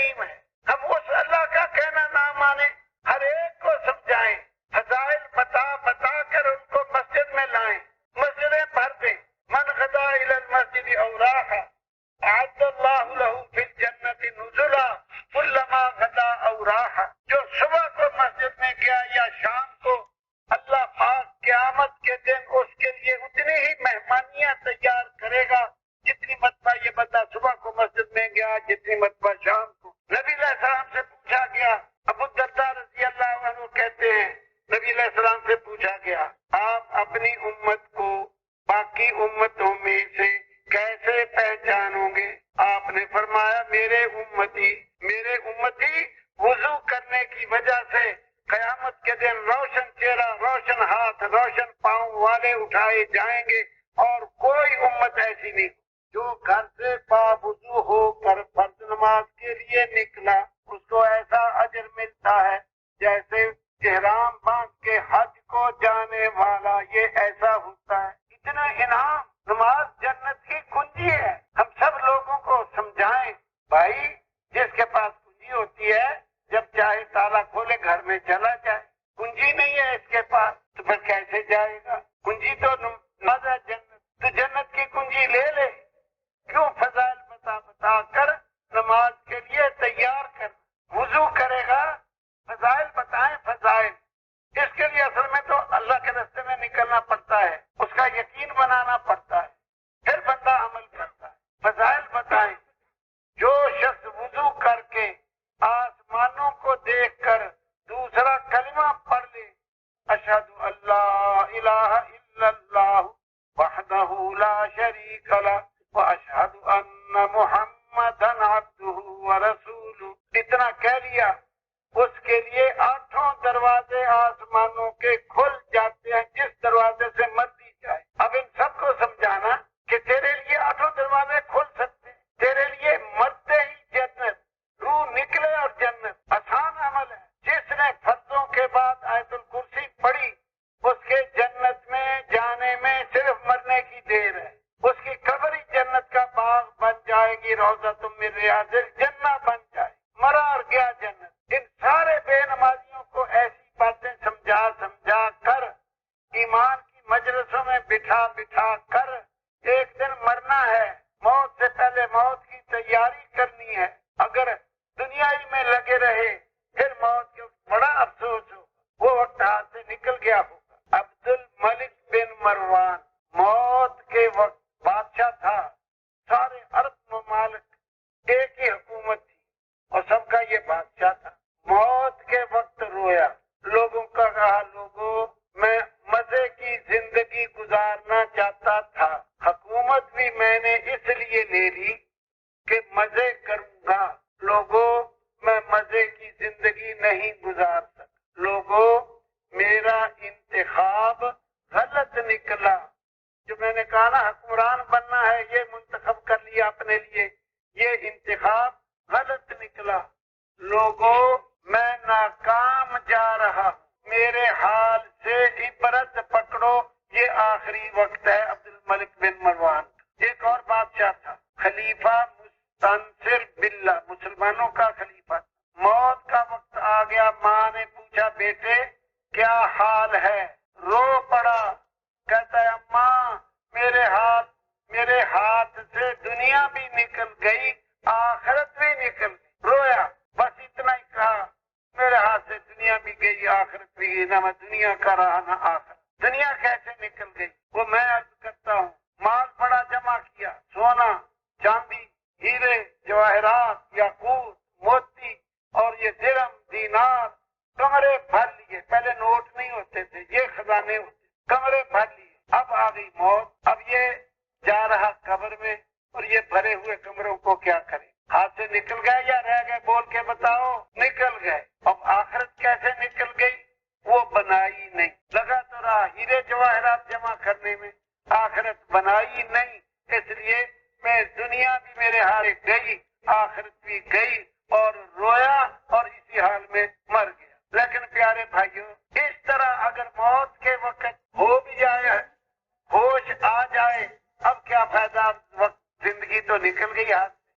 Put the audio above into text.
کریم ہے، ہم اس اللہ کا کہنا نہ مانیں، ہر ایک کو سمجھائیں، فضائل بتا بتا کر ان کو مسجد میں لائیں، مسجدیں بھر دیں۔ من غدا الى المسجد او راح اعد اللہ له فی الجنت نزلا کلما غدا او راح، جو صبح کو مسجد میں گیا یا شام کو، اللہ پاک قیامت کے دن اس کے لیے اتنی ہی مہمانیاں تیار کرے گا جتنی مرتبہ یہ بندہ صبح کو مسجد میں گیا، جتنی مرتبہ شام کو۔ نبی علیہ السلام سے پوچھا گیا، ابو الدرداء رضی اللہ عنہ کہتے ہیں نبی علیہ السلام سے پوچھا گیا آپ اپنی امت کو باقی امتوں میں سے کیسے پہچانو گے؟ آپ نے فرمایا میرے امتی وضو کرنے کی وجہ سے قیامت کے دن روشن چہرہ، روشن ہاتھ، روشن پاؤں والے اٹھائے جائیں گے، اور کوئی امت ایسی نہیں جو گھر سے پاوضو ہو کر فرض نماز کے لیے نکلا اس کو ایسا اجر ملتا ہے جیسے احرام باندھ کے حج کو جانے والا، یہ ایسا ہوتا ہے۔ اتنا انعام، نماز جنت کی کنجی ہے۔ ہم سب لوگوں کو سمجھائیں بھائی جس کے پاس کنجی ہوتی ہے جب چاہے تالا کھولے گھر میں چلا جائے، کنجی نہیں ہے اس کے پاس تو پھر کیسے جائے گا؟ کنجی تو نماز ہے جنت، تو جنت کی کنجی لے لے، کیوں فضائل بتا بتا کر نماز کے لیے تیار کر؟ وضو کرے گا، فضائل بتائیں فضائل، اس کے لیے اصل میں تو اللہ کے راستے میں نکلنا پڑتا ہے، اس کا یقین بنانا پڑتا ہے، پھر بندہ عمل کرتا ہے۔ فضائل بتائیں، جو شخص وضو کر کے آسمانوں کو دیکھ کر دوسرا کلمہ پڑھ لے، اشہد اللہ الہ الا اللہ وحدہ لا شریک لہ واشہد ان محمدا عبدہ ورسولہ، اتنا کہہ لیا، اس کے لیے 8 دروازے آسمانوں کے کھل جاتے ہیں، جس دروازے سے مرضی جائے۔ اب ان سب کو سمجھانا کہ تیرے لیے 8 دروازے کھل سکتے ہیں، تیرے لیے مرتے ہی جنت، روح نکلے اور جنت، آسان عمل ہے۔ جس نے فرضوں کے بعد آیت الکرسی پڑھی اس کے جنت میں جانے میں صرف مرنے کی دیر ہے، اس کی قبر ہی جنت کا باغ بن جائے گی، روضۃ من ریاض الجنہ بن جائے، مرا اور گیا جنت۔ ان سارے بے نمازیوں کو ایسی باتیں سمجھا کر، ایمان کی مجلسوں میں بٹھا کر، ایک دن مرنا ہے، موت سے پہلے موت کی تیاری کرنی ہے، اگر دنیا ہی میں لگے رہے پھر موت کے بڑا افسوس ہو، وہ وقت ہاتھ سے نکل گیا ہوگا۔ عبد الملک بن مروان موت کے وقت بادشاہ تھا، سارے عرب ممالک ایک ہی حکومت تھی اور سب کا یہ بادشاہ تھا۔ موت کے وقت رویا، لوگوں کا کہا لوگوں میں مزے کی زندگی گزارنا چاہتا تھا، حکومت بھی میں نے اس لیے لے لی کہ مزے کروں گا، لوگوں میں مزے کی زندگی نہیں گزار سکتا، لوگوں میرا انتخاب غلط نکلا، جو میں نے کہا نا حکمران بننا ہے یہ منتخب کر لیا اپنے لیے، یہ انتخاب غلط نکلا، لوگوں میں ناکام جا رہا، میرے حال سے عبرت پکڑو، یہ آخری وقت ہے۔ عبد الملک بن مروان ایک اور بادشاہ تھا، خلیفہ مستنصر باللہ، مسلمانوں کا خلیفہ، موت کا وقت آ گیا، ماں نے پوچھا بیٹے کیا حال ہے؟ رو پڑا، کہتا ہے اماں میرے ہاتھ سے دنیا بھی نکل گئی، آخرت بھی نکل گئی، رویا، بس اتنا ہی کہا، میرے ہاتھ سے دنیا بھی گئی آخرت بھی گئی، نہ میں دنیا کا رہا نہ آخرت۔ دنیا کیسے نکل گئی؟ وہ میں عرض کرتا ہوں، مال بڑا جمع کیا، سونا چاندی ہیرے جواہرات یاقوت موتی اور یہ درم دینار، کمرے بھر لیے، پہلے نوٹ نہیں ہوتے تھے، یہ خزانے ہوتے، کمرے بھر لیے، اب آ گئی موت، اب یہ جا رہا قبر میں اور یہ بھرے ہوئے کمروں کو کیا کرے؟ ہاتھ سے نکل گئے یا رہ گئے؟ بول کے بتاؤ، نکل گئے۔ اب آخرت کیسے نکل گئی؟ وہ بنائی نہیں، لگا تو رہا ہیرے جواہرات جمع کرنے میں، آخرت بنائی نہیں، اس لیے میں دنیا بھی میرے ہاتھ گئی، آخرت بھی گئی، اور رویا اور اسی حال میں مر گیا۔ لیکن پیارے بھائیوں، اس طرح اگر موت کے وقت ہو بھی جائے، ہوش آ جائے، اب کیا فائدہ، وقت زندگی تو نکل گئی ہاتھ۔